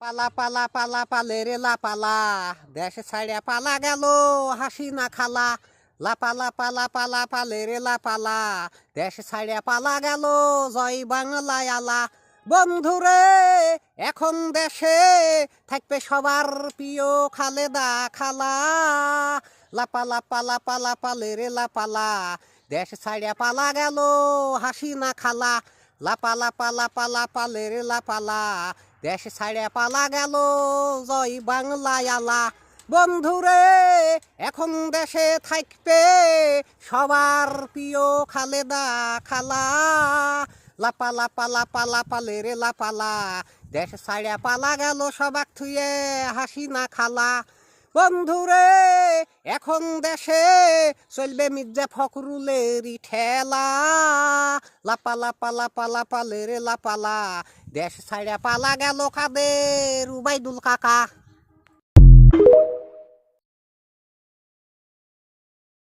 পালা পালা পালা পালে রে লাপালা, দেশ ছাড়িয়া পালা গেল হাসি না খালা। লাপালা পালা পালা পালে রে লাপালা, দেশ ছাড়িয়া পালা গেল জয় বাংলায় আলা। বন্ধুরে এখন দেশে থাকবে সবার প্রিয় খালেদা খালা। লাপালা পালা পালা পালে রে লাপালা, দেশ ছাড়িয়া পালা গেল হাসি না খালা। লাপালা পালা পালা পালে রে লাপালা, দেশ ছাড়িয়া পালা গেল জয় বাংলায় আলা। বন্ধুরে এখন দেশে থাকবে সবার প্রিয় খালেদা খালা। লাপালা পালা পালা পালে রে লাপালা, দেশ ছাড়িয়া পালা গেল সবাক থুয়ে হাসি না খালা। বন্ধুরে এখন দেশে চলবে মির্জা ফখরুলেরই ঠেলা। লাপালা পালা পালা পালে রে লাপালা, দেশ ছাড়িয়া পালা গেল কাদের উবাইদুল কাকা।